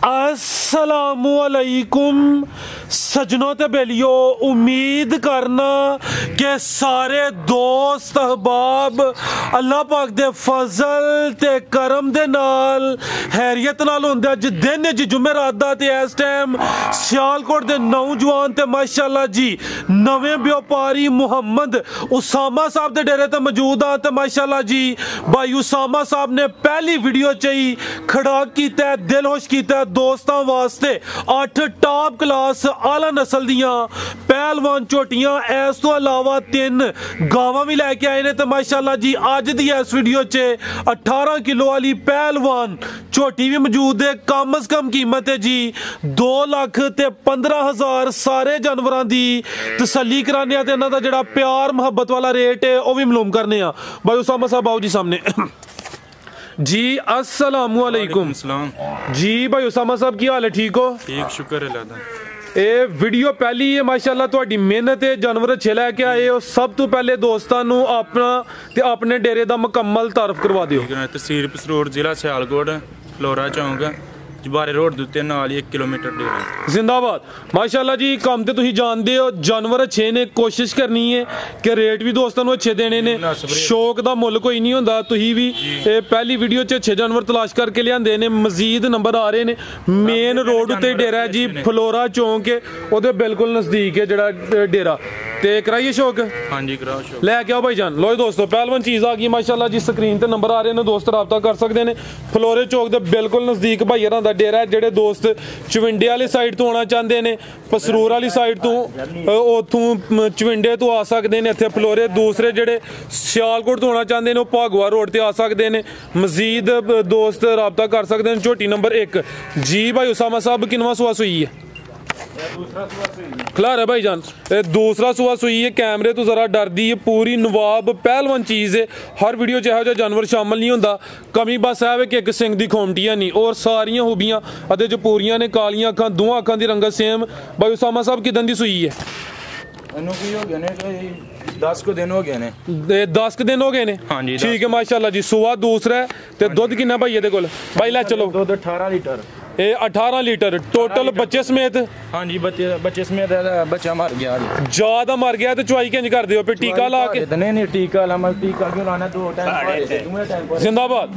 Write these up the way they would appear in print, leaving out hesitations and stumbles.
अस्सलामुअलैकुम सजनों ते बेलियो, उम्मीद करना कि सारे दोस्त अहबाब अल्लाह पाक दे फजल ते करम दे नाल हैरियत नाल होंदे। अज दिन जी जुमेरात दा ते इस टाइम सियालकोट दे नौजवान ते माशाअल्लाह जी नवे व्यापारी मुहम्मद उसामा साहब दे डेरे ते मौजूद आ ते माशाअल्लाह जी भाई उसामा साहब ने पहली वीडियो च ही खड़ा कीता, दिल खुश कीता दोस्तां वास्ते 8 टॉप क्लास आला नस्ल दियां पहलवान झोटियां, इस तो अलावा 3 गावां भी लैके आए ने। तो माशाअल्लाह जी अज दी इस वीडियो च 18 किलो वाली पहलवान झोटी भी मौजूद है। कम अज कम कीमत है जी 2,15,000। सारे जानवरों की तसल्ली कराने ते इन्हां दा जिहड़ा प्यार मुहब्बत वाला रेट है वह भी मालूम करने आ। भाई उसामा साहब आओ जी सामने जी। अस्सलामुअलैकुम जी। भाई उसामा साहब की हाल है? ठीक हो? ठीक, शुक्र है अल्लाह दा। ਇਹ ਵੀਡੀਓ ਪਹਿਲੀ ਹੈ ਮਾਸ਼ਾਅੱਲਾ, ਤੁਹਾਡੀ ਮਿਹਨਤ ਹੈ, ਜਾਨਵਰ ਅੱਛੇ ਲੈ ਕੇ ਆਏ ਹੋ। ਸਭ ਤੋਂ ਪਹਿਲੇ ਦੋਸਤਾਂ ਨੂੰ ਆਪਣਾ ਤੇ ਆਪਣੇ ਡੇਰੇ ਦਾ ਮੁਕੰਮਲ ਤਾਰਫ ਕਰਵਾ ਦਿਓ। ਤਹਿਸੀਲ ਪਸਰੋੜ, ਜ਼ਿਲ੍ਹਾ ਸਿਆਲਕੋਟ, ਫਲੋਰਾ ਚੌਂਕ, ਜਬਾਰੇ ਰੋਡ ਦੇ ਉੱਤੇ ਨਾਲ ਹੀ 1 ਕਿਲੋਮੀਟਰ ਡੇਰਾ। ਜ਼ਿੰਦਾਬਾਦ। ਮਾਸ਼ਾਅੱਲਾ ਜੀ ਕੰਮ ਤੇ ਤੁਸੀਂ ਜਾਣਦੇ ਹੋ, ਜਾਨਵਰ ਅੱਛੇ ਨੇ, ਕੋਸ਼ਿਸ਼ ਕਰਨੀ ਹੈ ਕਿ ਰੇਟ ਵੀ ਦੋਸਤਾਂ ਨੂੰ ਅੱਛੇ ਦੇਣੇ ਨੇ। ਸ਼ੌਕ ਦਾ ਮੁੱਲ ਕੋਈ ਨਹੀਂ ਹੁੰਦਾ। ਤੁਸੀਂ ਵੀ ਇਹ ਪਹਿਲੀ ਵੀਡੀਓ 'ਚ ਅੱਛੇ ਜਾਨਵਰ ਤਲਾਸ਼ ਕਰਕੇ ਲਿਆਂਦੇ ਨੇ। ਮਜ਼ੀਦ ਨੰਬਰ ਆ ਰਹੇ ਨੇ। ਮੇਨ ਰੋਡ ਉੱਤੇ ਡੇਰਾ ਹੈ ਜੀ, ਫਲੋਰਾ ਚੌਂਕ ਹੈ, ਉਹਦੇ ਬਿਲਕੁਲ ਨਜ਼ਦੀਕ ਹੈ ਜਿਹੜਾ ਡੇਰਾ। ਤੇ ਕਰਾਈਏ ਸ਼ੌਕ? ਹਾਂਜੀ ਕਰਾਓ ਸ਼ੌਕ। ਲੈ ਕੇ ਆਓ ਭਾਈ ਜਾਨ। ਲੋ ਦੋਸਤੋ ਪਹਿਲਵਾਨ ਚੀਜ਼ ਆ ਗਈ ਮਾਸ਼ਾਅੱਲਾ ਜੀ। ਸਕਰੀਨ ਤੇ ਨੰਬਰ ਆ ਰਹੇ ਨੇ, ਦੋਸਤ ਰਾਬਤਾ ਕਰ ਸਕਦੇ ਨੇ। ਫਲੋਰੇ ਚੌਕ ਦੇ ਬਿਲਕੁਲ ਨਜ਼ਦੀਕ ਭਾਈ ਹਰਾਂ ਦਾ ਡੇਰਾ ਹੈ। ਜਿਹੜੇ ਦੋਸਤ ਚਵਿੰਡੇ ਵਾਲੀ ਸਾਈਡ ਤੋਂ ਆਉਣਾ ਚਾਹੁੰਦੇ ਨੇ, ਪਸਰੂਰ ਵਾਲੀ ਸਾਈਡ ਤੋਂ, ਉੱਥੋਂ ਚਵਿੰਡੇ ਤੋਂ ਆ ਸਕਦੇ ਨੇ ਇੱਥੇ ਫਲੋਰੇ। ਦੂਸਰੇ ਜਿਹੜੇ ਸਿਆਲਕੋਟ ਤੋਂ ਆਉਣਾ ਚਾਹੁੰਦੇ ਨੇ ਉਹ ਭਾਗਵਾ ਰੋਡ ਤੇ ਆ ਸਕਦੇ ਨੇ। ਮਜ਼ੀਦ ਦੋਸਤ ਰਾਬਤਾ ਕਰ ਸਕਦੇ ਨੇ। ਝੋਟੀ नंबर 1 जी। भाई उसामा साहब किनवा सुआ सुई है? खिलार है भाई जान, दूसरा सुआ सुई है। कैमरे तो जरा डरदी है, पूरी नवाब पहलवान चीज़ है। हर वीडियो च यहो जिहा जानवर शामिल नहीं होंदा। कमी बस है कि एक सिंह दी खोमटी है नहीं, और सारियां खूबियां अदे च पूरियां ने। कालियां अखां, दोवां अखां दी रंगत सेम। भाई उसामा साहब किदन दी सुई है? 10 को दिन हो गए ने। 10 दिन हो गए ने। हाँ जी ठीक है माशाअल्लाह जी। सुआ दूसरा है ते दुध किन्ना भाई ये कोल? भाई लै चलो। दुध 18 लीटर। 18 लीटर टोटल बच्चे समेत? हाँ जी बच्चे समेत। बच्चा मर गया, ज्यादा मर गया तो चुवाई किंज कर दियो? फिर टीका ला के? नहीं टीका ला, टीका क्यों लाना? 2 टाइम। जिंदाबाद।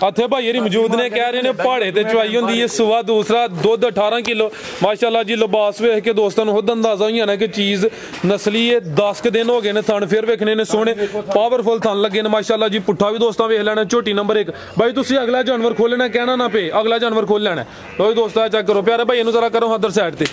हथे भाई ये मौजूद ने, कह रहे ने पहाड़े ते चुवाई होंदी है। सुआ दूसरा, दुध 18 किलो माशाअल्लाह जी। लिबास वेख के दोस्तों खुद अंदाजा ही आना कि चीज नस्ली है। 10 दिन हो गए ने। थन फिर वेखने ने सोहने पावरफुल थन लगे ने माशाअल्लाह जी। पुट्ठा भी दोस्तों वेख लेना। झोटी नंबर 1 भाई तुसी अगला जानवर खोलना, कहना ना पे अगला जानवर खोल लेना। लो दोस्तों चेक करो प्यारे भाई, इनू जरा करो अदर साइड ते।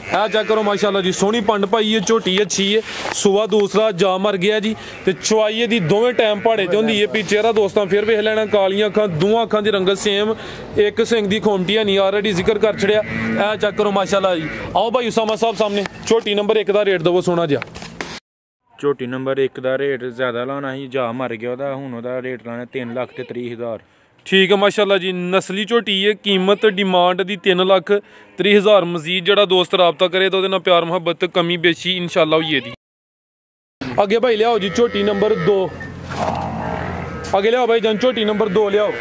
आ चेक करो माशाअल्लाह जी, सोहनी पंड पाई है, झोटी अच्छी है। सुआ दूसरा जा मर गया जी। ते चुवाई दी दोवें टाइम पहाड़े ते होंदी है। पीछे रा दोस्तों फिर वेख लेना। कालियां अखां, दोवां अखां दी रंगत सेम। एक सिंह दी खोमटी है नहीं, ऑलरेडी जिक्र कर छड़िया। आ चेक करो माशाअल्लाह जी। आओ भाई उसामा साहब सामने। झोटी नंबर 1 दा रेट दवो सोना जिहा। झोटी नंबर 1 का रेट ज़्यादा लाना ही, जा मर गया ओहदा, हुण ओहदा रेट लाना 3,30,000। ठीक है माशाअल्लाह जी। नस्ली झोटी है। कीमत डिमांड दी 3,30,000। मजीद जड़ा दोस्त राबता करे तो ना प्यार मुहब्बत कमी बेशी इंशाअल्लाह होई दी। अगे भाई लियाओ जी झोटी नंबर 2। अगे लियाओ भाई जान झोटी नंबर 2 लियाओ।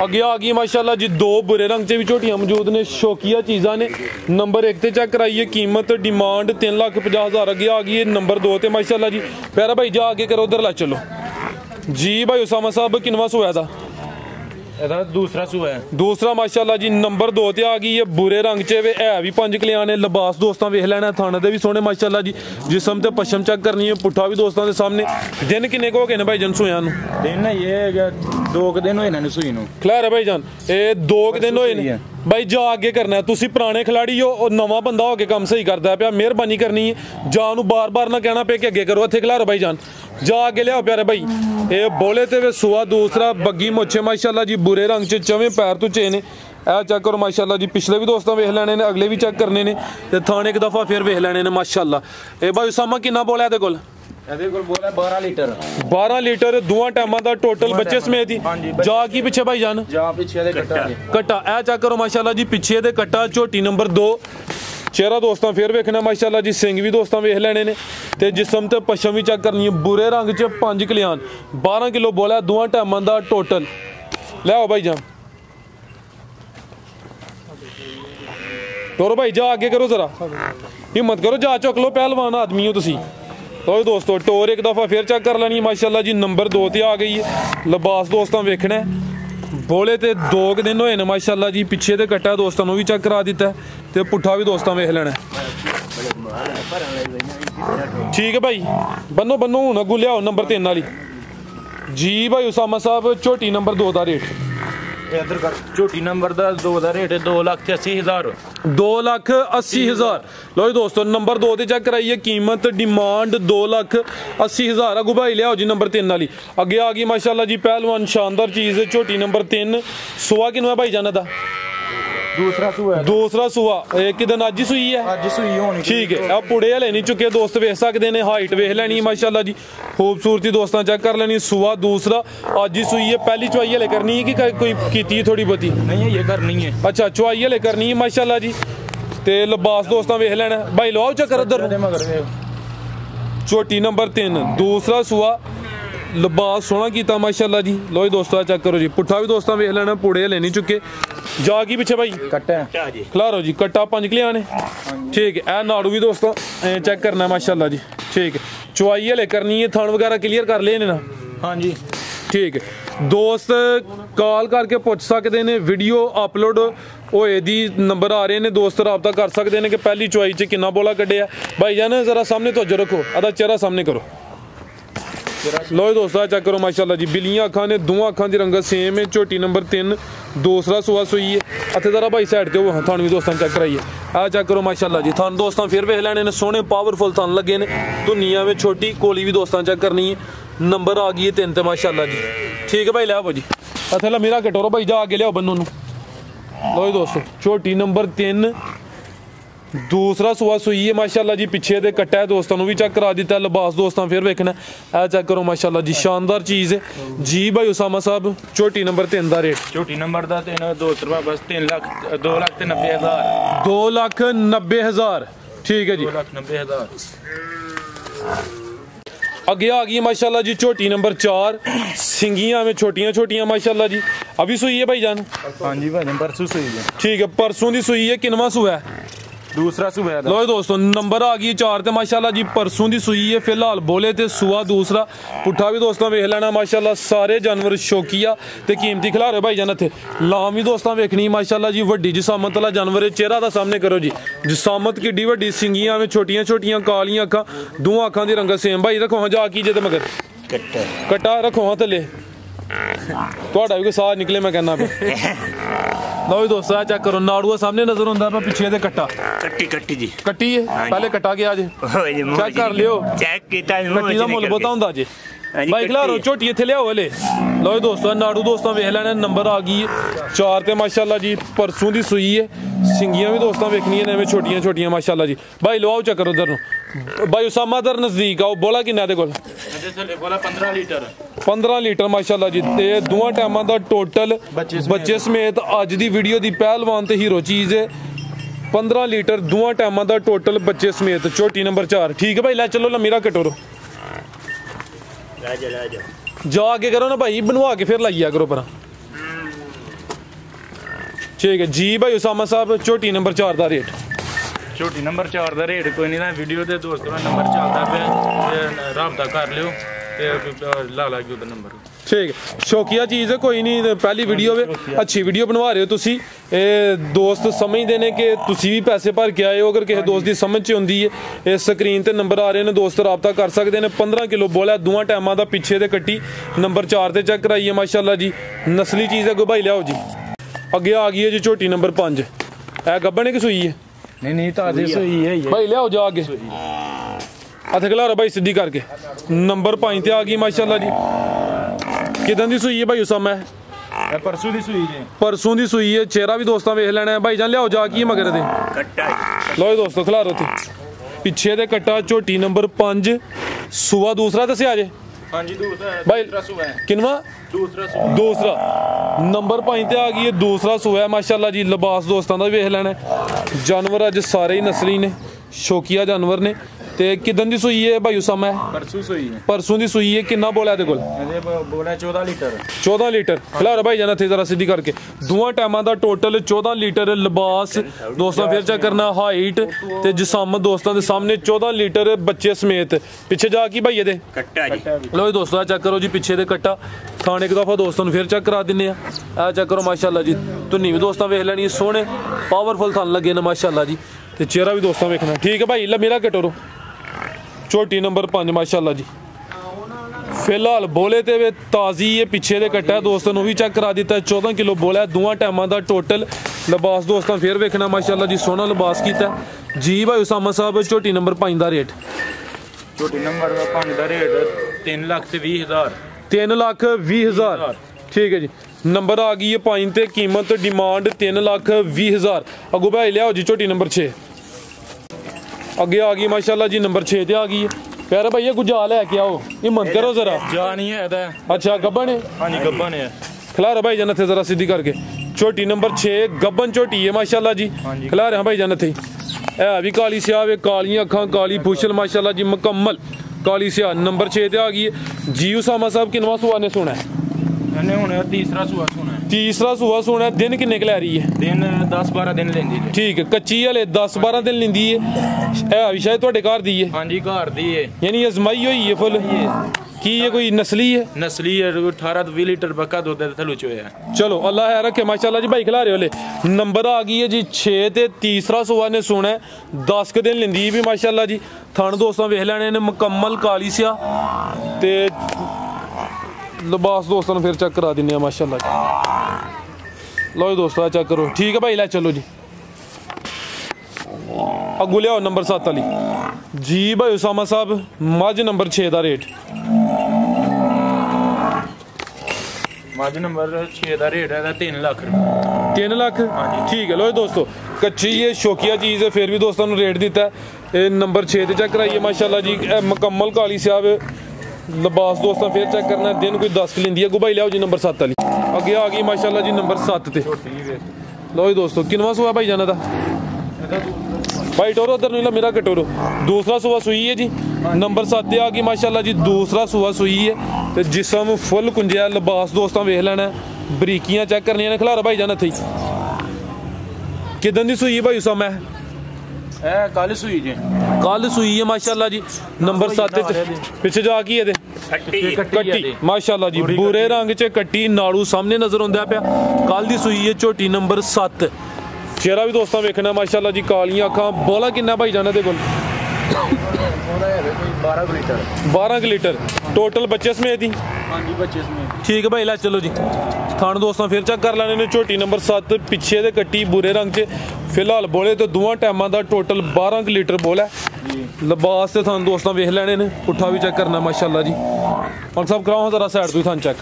अगे आ गई माशाअल्लाह जी 2 बुरे रंग च भी झोटियां मौजूद ने। शौकिया चीज़ा ने। नंबर 1 ते चेक कराइए। कीमत डिमांड 3,50,000। अगे आ गई है नंबर 2 ते माशाअल्लाह जी। प्यारा भाई जा आगे करो, उधर ला चलो जी। भाई उसामा साहब किनवा सुआ था? दूसरा सुआ है। दूसरा माशाअल्लाह जी नंबर 2 ते आ गई है। बुरे रंग च है भी 5 कलियां ने। लिबास दोस्तों वेख लेना। थाने दे भी सोहने माशाअल्लाह जी। जिसम ते पश्चिम चेक करनी है। पुट्ठा भी दोस्तों के सामने। दिन किन्ने को हो गए ने भाई जान सुया? दिन ये 2 दिन होए ने सुई नूं। खैर है भाई जान, ये 2 दिन होए ने भाई। जा अगे करना है। तुसी पुराने खिलाड़ी हो और नवा बंदा हो के काम सही करता पिया। मेहरबानी करनी है। जा नूं बार बार ना कहना पे कि अगे करो। इत्थे खिलारो भाई जान। जा अगे लियाओ प्यारे भाई। ये बोले ते वे सुआ दूसरा, बग्गी मुच्छे माशाअल्लाह जी। बुरे रंग च चवें पैर तो चे ने। ए चेक करो माशाअल्लाह जी। पिछले भी दोस्तों वेख लेने ने, अगले भी चेक करने ने। ते थाने एक दफ़ा फिर वेख लेने ने माशाअल्लाह। ए भाई उसामा किन्ना बोला इहदे कोल? 12 लीटर। 12 लीटर दोवां टाइमां दा टोटल बच्चे समेत ही। जा की पिछे भाई जान? जा पिछे दे कट्टा। ए चेक करो माशाअल्लाह जी। पिछे दे कट्टा। झोटी नंबर 2। चेहरा दोस्तों फिर वेखना माशाअल्लाह जी। सिंह भी दोस्तों वेख लेने ने। ते जिसम ते पश्चिम भी चेक करनी है। बुरे रंग च 5 कलियान। 12 किलो बोला दोवां टाइमां दा टोटल। ले आओ भाई जान। टोरो भाई जा आगे करो जरा, हिम्मत करो, जा चुक लो, पहलवान आदमी हो तुसी। तो दोस्तों टोर एक दफ़ा फिर चेक कर लेनी माशाल्लाह जी, नंबर 2 ते आ गई है। लिबास दोस्तों वेखना है, बोले तो 2 दिन होए ने माशाल्लाह जी। पिछे तो कट्टा दोस्तों भी चेक करा दिता है, तो पुट्ठा भी दोस्तों वेख लेना। ठीक है भाई, बनो बनो हूँ अगू लियाओ नंबर 3 वाली जी भाई उसामा साहब। झोटी नंबर 2 का रेट इधर कर, झोटी नंबर 2 का रेट है 2,80,000। 2,80,000। लो जी दोस्तों नंबर 2 ते चेक कराइए, कीमत डिमांड 2,80,000। अगू भाई लियाओ जी नंबर 3 वाली। अगे आ गई माशाल्लाह जी पहलवान, शानदार चीज़ है। झोटी नंबर 3, सुआ किनवा भाई जाना था? दूसरा सुआ। एक दिन अज ही सुई है, अज सुई होनी। ठीक है, अब पुड़े हले नहीं चुके दोस्त वेख सकते हैं, हाइट वेख लेनी माशाल्लाह जी, खूबसूरती दोस्तों चेक कर लेनी। सुआ दूसरा अज ही सुई है। पहली चुवाई हले करनी है कि कोई कीती है थोड़ी बहुती? नहीं है, ये करनी है। अच्छा चुवाई हले करनी है माशाल्लाह जी। ते लिबास दोस्तों वेख लेना भाई, लो चक्कर उधर। झोटी नंबर 3 दूसरा सुआ, लिबास सोहना कीता माशाल्लाह जी। लो जी दोस्तों चेक करो जी, पुट्ठा भी दोस्तों वेख लेना, पुड़े हले नहीं चुके। जा की पिछे भाई कट्टा खिलारो जी, कट्टा 5 किलो ने, ठीक है। ए नाड़ू भी दोस्तों चेक करना माशाल्लाह जी, ठीक है। चुवाई हले करनी है, थन वगैरह क्लीयर कर लेने ना? हाँ जी, ठीक है। दोस्त कॉल करके पुछ सकते हैं, वीडियो अपलोड होए दी नंबर आ रहे हैं, दोस्त रबता कर सकते हैं कि पहली चुवाई च कितना बोला कड्ढिया। भाई जान जरा सामने तवज्जो रखो, आधा चेहरा सामने करो। लो दोस्तों चेक करो माशाल्लाह जी, बिलियां अखां ने, दोवां अखां दी रंगत सेम है। झोटी नंबर 3 दूसरा सुआ सुई है। इत्थे जरा भाई साइड ते हो, थान भी दोस्तों चेक कराइए। आ चेक करो माशाल्लाह जी, थान दोस्तों फिर वेख लेने ने, सोहने पावरफुल थान लगे ने। धुनिया में छोटी कोली भी दोस्तों चेक करनी है। नंबर आ गई है 3 ते माशाल्लाह जी, ठीक है भाई। लियाओ जी इत्थे ला मेरा कटोरो भाई, जा आगे लियाओ बन्नू नू। लो जी दोस्तों झोटी नंबर 3 दूसरा सुआ सुई है माशाल्लाह जी। पिछे दे कट्टा है दोस्तों भी चेक करा दिता है। लिबास दोस्तों फिर वेखना है, चेक करो माशाल्लाह जी, शानदार चीज़ है जी भाई उसामा साहब। झोटी नंबर 3 का रेट? झोटी नंबर 3 दोस्त बस 2,90,000। 2,90,000, ठीक है जी, 2,90,000। अगे आ गई माशाल्लाह जी झोटी नंबर 4, सिंगियां में छोटियां छोटियां माशाल्लाह जी। अभी सुई है भाई जान? हाँ जी भाई, परसों सुई है। ठीक है, परसों की सुई है। किनवा सुआ है? दूसरा सुआ। लो दोस्तों नंबर आ गई 4 ते माशाल्लाह जी, परसों की सुई है। फिलहाल बोले तो सुआ दूसरा, पुट्ठा भी दोस्तों वेख लेना माशाल्लाह। सारे जानवर शौकिया ते कीमती खिलारे भाई जान। इत्थे लाम भी दोस्तों वेखनी माशाल्लाह जी, वड्डी जिसामत वाला जानवर है। चेहरा दा सामने करो जी, जिसामत किड्डी वड्डी, सिंगियां में छोटियां छोटियां, कालियां अखां, दोवां अखां दी रंगत सेम। भाई रखो हाँ जा की जे मगर कट्टा रखो हाँ थले, थोड़ा भी कोई साह निकले मैं कहना पे। लो दोस्तों चेक करो, नाड़ूआ सामने नजर आता है, पिछे दे कट्टा कट्टी जी, कट्टी है। पहले कट्टा गया जे चेक कर लियो, कट्टी का मुल बहुता होंदा जे भाई। खिलारो झोटी इत्थे लियाओ हले। लो दोस्तों नाड़ू दोस्तों वेख लेना, नंबर आ गई 4 ते माशाल्लाह जी, परसों की सुई है। सिंगियां भी दोस्तों वेखनियां ने छोटियां छोटियां माशाल्लाह जी। भाई लो आओ चक्कर उधर नु भाई उसामा दर नजदीक आओ। बोला किन्ना दे कोल? बोला 15 लीटर। 15 लीटर माशाल्लाह जी। ते दोवां टाइमां दा टोटल बच्चे समेत अज दी वीडियो दी पहलवान ते हीरो चीज़ है। 15 लीटर दोवां टाइमां दा टोटल बच्चे समेत। झोटी नंबर 4, ठीक है भाई। लै चलो लमीरा कटोरो, जा आगे करो ना भाई, बनवा के फिर लाइया करो पर। ठीक है जी भाई उसामा साहब, झोटी नंबर 4 का रेट? झोटी नंबर 4 का रेट कोई नहीं, वीडियो के दोस्तों नंबर चलता पे राबता कर लियो, ला ला के उधर नंबर। ठीक है, शौकिया चीज़ है, कोई नहीं। पहली वीडियो में अच्छी वीडियो बनवा रहे हो तुसी, दोस्त समझते हैं कि तुसी भी पैसे भर के आए हो। अगर किसी दोस्त की समझ च होंदी है, इस स्क्रीन ते नंबर आ रहे हैं, दोस्त रबता कर सकते हैं। 15 किलो बोला दोवां टाइमां दा, पिछे दे कट्टी नंबर 4 ते चेक कराइए माशाल्लाह जी। नस्ली चीज़ है, भाई लियाओ जी। अगे आ गई है जी झोटी नंबर 5, है गब्बन है कि सुई है? नहीं ताज़ी सुई है भाई लियाओ जा आगे, हथ खिलारो भाई सीधी करके। नंबर 5 ते आ गई माशाल्लाह जी। कितन दी सुई है भाई उसामा? है परसों दी सुई है। परसों दी सुई है। चेहरा भी दोस्तों वेख लेना है भाई जान। लियाओ जा की मगर दे लो दोस्तों खिलारो थे, पिछे दे कट्टा। झोटी नंबर 5 सुआ दूसरा दसिया जे? हाँ जी दूसरा भाई सुआ है। किनवा? दूसरा नंबर 5 ते आ गई है, दूसरा सुआ है माशाल्लाह जी। लिबास दोस्तों का वेख लेना है। जानवर अज सारे ही नस्ली ने, शौकिया जानवर ने। ते किदन दी सूई है भाई उसामा है? परसों सूई है। परसों दी सूई है। कितना बोला है कोल? बोला 14 लीटर। 14 लीटर। खिलारो भाई जाना थे जरा सीधी करके। दोवां टाइमां दा टोटल 14 लीटर लिबास दोस्तों फिर चेक करना हाइट ते जिसामत दोस्तों दे सामने 14 लीटर बच्चे समेत। पीछे जा की भाई दे कट्टा जी। लो दोस्तों चेक करो जी पीछे दे कट्टा। थाने एक दफा दोस्तों फिर चेक करा दिन्ने आ चेक करो माशाल्लाह जी। धुन्नी भी दोस्तों वेख लैनी सोहने पावरफुल थान लगे ना माशाल्लाह जी। ते चेहरा भी दोस्तों वेखना ठीक है भाई। ला मेरा कटोरो छोटी नंबर 5 माशाल्लाह जी। फिलहाल बोले ते वे ताज़ी है पीछे दे कट्टा दोस्तों भी चेक करा दिता है। 14 किलो बोला है। दोवां टाइमां दा टोटल लिबास दोस्तों फिर वेखना माशाल्लाह जी। सोहना लिबास कीता जी भाई उसामा साहब। छोटी नंबर 5 दा रेट? छोटी नंबर 5 दा रेट 3,20,000। 3,20,000 ठीक है जी। नंबर आ गई है 5 ते कीमत डिमांड 3,20,000। अगू भाई लियाओ जी छोटी नंबर 6 अगे आ गई माशाल्लाह जी। नंबर 6 ते आ गई है। प्यारे भैया कुछ जा लेके आओ हिम्मत करो जरा। जा नहीं है। अच्छा गब्बन है? हाँ जी गब्बन है। खिला रहा भाई जाना थे जरा सीधी करके। छोटी नंबर 6 गब्बन छोटी है माशाल्लाह जी। खिला रहे हैं भाई जाना थे। है भी काली स्याह वे कालियां अखां काली फुशल माशाल्लाह जी मुकम्मल काली स्याह। नंबर 6 ते आ गई है जी। उसामा साहब किनवा सुआ ने सुना है? तीसरा सुआ सुना है। तीसरा सुआ सुना है। दिन किन्ने क लै रही है? दिन 10-12 दिन लेंदी है। ठीक है कच्ची हले 10-12 दिन लेंदी है। भी शायद तुहाडे घर दी है? हाँ जी घर दी है। यानी अजमाई हुई है फुल की ये कोई नस्ली है? नस्ली है। 18-20 लीटर बक्का दुध थल्लू चोया है। चलो अल्लाह है रखे माशाल्लाह जी। भाई खिला रहे होले। नंबर आ गई है जी 6 ते तीसरा सुआ ने सुना है 10 के दिन लेंदी भी माशाल्लाह जी। थान दोस्तों वेख लैने ने मुकम्मल काली स्याह ते लिबास दोस्तों फिर चेक करा दिन्ने माशाल्लाह जी। लो दोस्तों चेक करो ठीक है भाई। लै चलो जी अगू लियाओ नंबर 7 वाली जी भाई उसामा साहब। मज नंबर 6 दा रेट? मज नंबर 6 दा रेट है 3 लाख। 3 लाख ठीक है। लो दोस्तों कच्ची है शौकिया चीज़ है फिर भी दोस्तों रेट दिता है। नंबर 6 ते चेक कराइए माशाल्लाह जी। मुकम्मल काली स्याह लिबास दोस्तों फिर चेक करना है। दिन कोई 10 लेंदी है। गुबाई लियाओ जी नंबर 7 वाली। अगे आ गई माशाल्लाह जी नंबर 7 ते। लो जी दोस्तों किनवा सुआ भाई जाना था? भाई टोरो उधर नहीं ला मेरा कटोरो। दूसरा सुआ सुई है जी। नंबर 7 ते आ गई माशाल्लाह जी। दूसरा सुआ सुई है ते जिसम फुल कुंजिया लिबास दोस्तों वेख लेना है। बरीकियां चेक करनियां ने। खिलारा भाई जाना थी किदन दी सुई है भाई उसामा? कल सुई जी। कल सुई है माशाल्लाह जी। नंबर 7 पीछे जा की है कट्टी माशाल्लाह जी। बुरे रंग च कट्टी नाड़ू सामने नजर आंदा पिया। कल दी सुई है छोटी नंबर 7। चेहरा भी दोस्तों वेखना माशाल्लाह जी। कालियां अखां। बोला किन्ना भाई जाना दे कोल? 12 लीटर टोटल बच्चे समेत ही? हाँ जी बच्चे समेत। ठीक है भाई ला चलो जी। थान दोस्तों फिर चेक कर लेने ने। छोटी नंबर 7 पिछे दे कट्टी बुरे रंग च। फिलहाल बोले तो दोवां टाइमां दा टोटल 12 लीटर बोला लिबास से थान दोस्तों वेख लेने ने। पुट्ठा भी चेक करना माशाल्लाह जी। और सब कराओ जरा साइड तो थान चेक।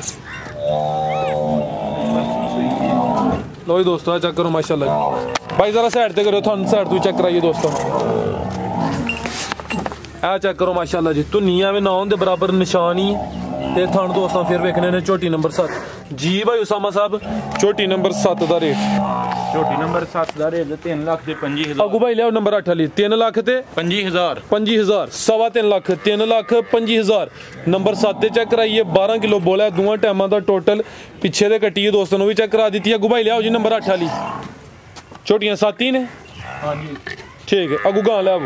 लो जी दोस्तों चेक करो माशाल्लाह भाई जरा साइड ते करो। थान साइड तो चेक कराइए दोस्तों। ऐ चेक करो माशाल्लाह जी। धुनिया में ना होने बराबर निशान ही ते थान दोस्तों फिर वेखने ने। छोटी नंबर 7 जी भाई उसामा साहब। छोटी नंबर 7 दा रेट? छोटी नंबर 7 दा रेट 3 लाख ते 25,000। अगू भाई लियाओ नंबर 8 वाली। 3 लाख ते 25,000। 25,000 3.25 लाख 3 लाख 25,000। नंबर 7 ते चेक कराइए। 12 किलो बोला है। दोवां टाइमां दा टोटल पिछे दे कट्टी है दोस्तों भी चेक करा दी है। अगू भाई लियाओ जी नंबर 8 वाली। छोटियां 7 ही ने? हाँ जी ठीक है। अगू गां लियाओ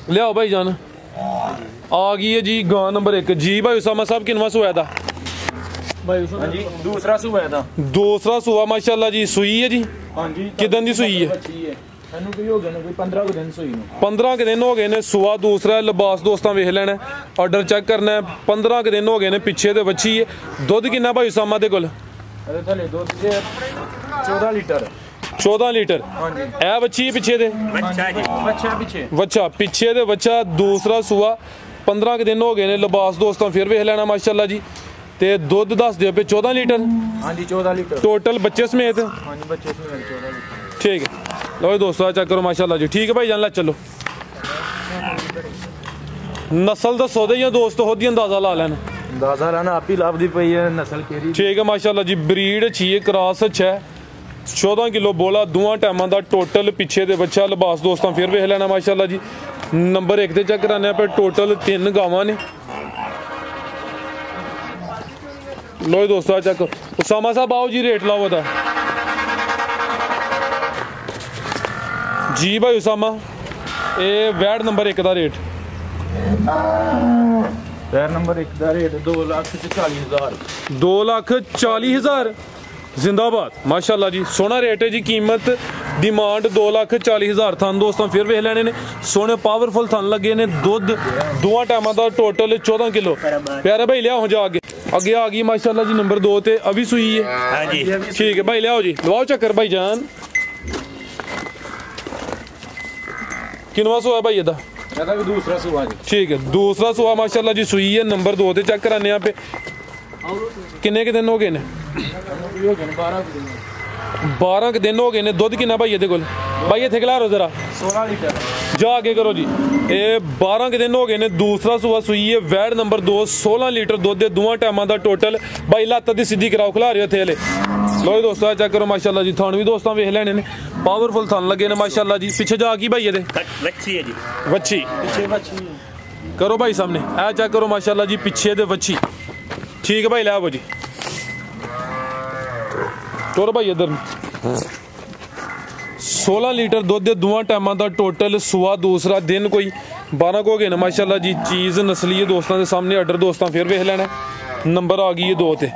लियाओ भाई जान। आ गई है जी गां नंबर 1 जी भाई उसामा साहब किनवा सुआ था? हाँ जी दूसरा सुआ था। दूसरा सुआ माशाल्लाह जी। सुई है जी? हाँ जी। किदन दी सुई है? 15 के दिन सुई। 15 के दिन हो गए ने। सुआ दूसरा लिबास दोस्तों वेख लेना। ऑर्डर चेक करना है। 15 के दिन हो गए ने। पिछे दे बच्ची है। दुध किन्ना भाई उसामा दे कोल? 14 लीटर। 14 लीटर। ए बच्ची है पिछे दे? बच्चा पिछे दे बच्चा दूसरा सुआ। 15 के दिन हो गए ने। लिबास दोस्तों फिर वेख लेना माशाल्लाह जी। ते दुध दस दियो पे 14 लीटर। हाँ जी 14 लीटर टोटल बच्चे समेत? हाँ जी बच्चे समेत 14 लीटर। ठीक है। लो दोस्तों चेक करो माशाल्लाह जी। ठीक है भाई जान ला चलो। नस्ल दसो दे या दोस्त होदी अंदाजा ला लेना। अंदाजा लाना आप ही लाभ दी पई है नस्ल केरी। ठीक है माशाल्लाह जी। ब्रीड अच्छी है। क्रॉस अच्छा है। 14 किलो बोला दोवां टाइमां दा टोटल पिछे दे बच्चा लिबास दोस्तां फिर वेख लेना माशाल्लाह जी। नंबर 1 ते चेक कराने पे टोटल 3 गावां ने। लो दोस्तों चेक उसामा साहब आओ जी रेट लाओ दा जी भाई उसामा ये वैड नंबर 1 दा रेट पैर नंबर 1 दा रेट 2,40,000 2,40,000 जिंदाबाद माशाल्लाह जी सोना रेट है जी। कीमत डिमांड 2,40,000 थन दोस्तों फिर वेख लेने ने सोने पावरफुल थन लगे ने। दुध दोवां टाइमां दा टोटल 14 किलो। प्यारे भाई लियाओ जा आगे आगे आ गई माशाल्लाह जी नंबर 2 ते अभी सुई है। हां जी ठीक है भाई लियाओ जी लवाओ चक्कर भाई जान। किनवा सुआ भाई एदा भी दूसरा सुआ जी। ठीक है दूसरा सुआ माशाल्लाह जी सुई है। नंबर 2 ते चेक कराने पे किन्ने के दिन हो गए ने 12 के दिन हो गए ने। दुध किन्ना भाई एदे कोल भाई इत्थे खिलारो जरा 16 लीटर जा आगे करो जी। ये 12 के दिन हो गए ने। दूसरा सुआ सुई है वैड नंबर 2 16 लीटर दुध दे दोवां टाइमां दा टोटल। भाई लत्त दी सीधी कराओ खिला रहे हो थे लो दोस्तों चेक करो माशाल्लाह जी। थान भी दोस्तों वेख लेने ने पावरफुल थान लगे ने माशाल्लाह जी। पीछे जा की भाई ये वच्छी है जी वच्छी पीछे वच्छी करो भाई सामने ए चेक करो माशाल्लाह जी पीछे दे वच्छी। ठीक है भाई ले आओ जी टोर भाई इधर 16 लीटर दुध दे दोवां टाइमां दा टोटल सुआ दूसरा दिन कोई 12 को हो गए ना माशाल्लाह जी। चीज़ नस्ली है दोस्तों के सामने ऑर्डर दोस्तों फिर वेख लेना नंबर आ गई है 2 ते।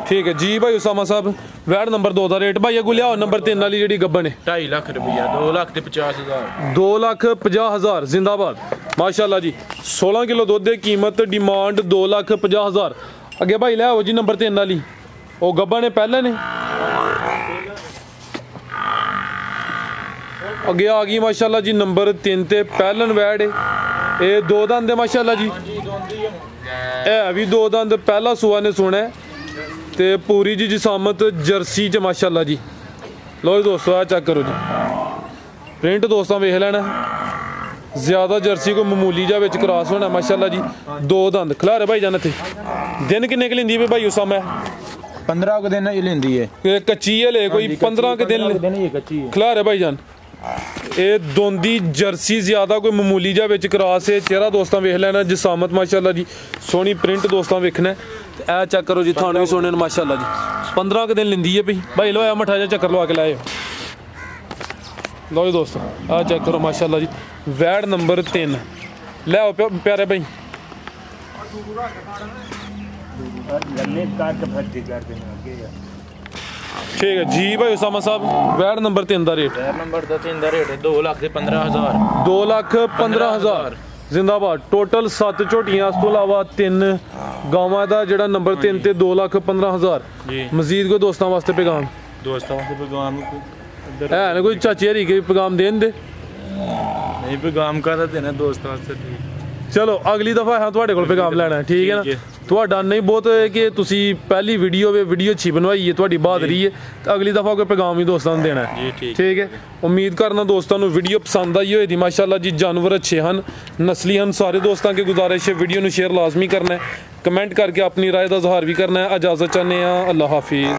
ठीक है जी भाई उसामा साहब वैड नंबर 2 दा रेट भाई अगू लियाओ नंबर 3 वाली जी गब्बन है 2.5 लाख रुपया 2,50,000 2,50,000 जिंदाबाद माशाल्लाह जी। 16 किलो दुध दे कीमत डिमांड 2,50,000। अगे भाई ले आओ जी नंबर 3 वाली वो गब्बन है पहले ने अगे आ गई माशाल्लाह जी नंबर 3 ते पहलन वैड है। ये 2 दंद है माशाल्लाह जी है भी 2 दंद पहला सुआ ने सुना ते पूरी जी जिसामत जर्सी च माशाल्लाह जी। लो दोस्तों आ चेक करो जी प्रिंट दोस्तों वेख लेना ज्यादा जर्सी को मामूली जा विच क्रॉस होना माशाल्लाह जी। 2 दंद खिलारे भाई जान थे दिन किन्ने के लेंदी भाई उसामा 15 के दिन ही लेंदी है कच्ची है ले कोई 15 के दिन खिलारे भाई जान। ये दोंदी जर्सी ज्यादा कोई मामूली जा विच क्रॉस है। चेहरा दोस्तों वेख लेना जिसामत माशाल्लाह जी सोहनी प्रिंट दोस्तों वेखना ए चेक करो जी थाने भी सोने माशाल्लाह जी 15 के दिन लेंदी है भाई लो मठा जा चक्कर लवा के लाए लो दोस्तों आ चेक करो माशाल्लाह जी वैड नंबर 3 ले आओ प्यारे भाई ठीक है जी भाई उसामा साहब वैड नंबर 3 दा रेट नंबर 3 दा रेट है 2,15,000 2,15,000 जिंदाबाद। टोटल 7 झोटियां इस तो अलावा 3 गावां दा जेड़ा नंबर 3 ते 2,15,000 मजीद कोई दोस्तों वास्ते पैगाम है ना कोई चाची हरी के पैगाम देन दे नहीं पैगाम का देना दोस्त वास्ते। चलो अगली दफा हाँ तुहाडे कोल पैगाम लेना है ठीक है ना तुहाडा नहीं बहुत है कि तुसी पहली वीडियो अच्छी बनवाई है तुहाडी बहादरी है तो अगली दफा कोई पैगाम ही दोस्तों को देना है ठीक है। उम्मीद करना दोस्तों को वीडियो पसंद आई होगी माशाल्लाह जी। जानवर अच्छे हैं नस्ली हैं सारे दोस्तों की गुजारिश है वीडियो शेयर लाजमी करना है कमेंट करके अपनी राय का इजहार भी करना है। इजाज़त चाहते हैं अल्लाह हाफिज़।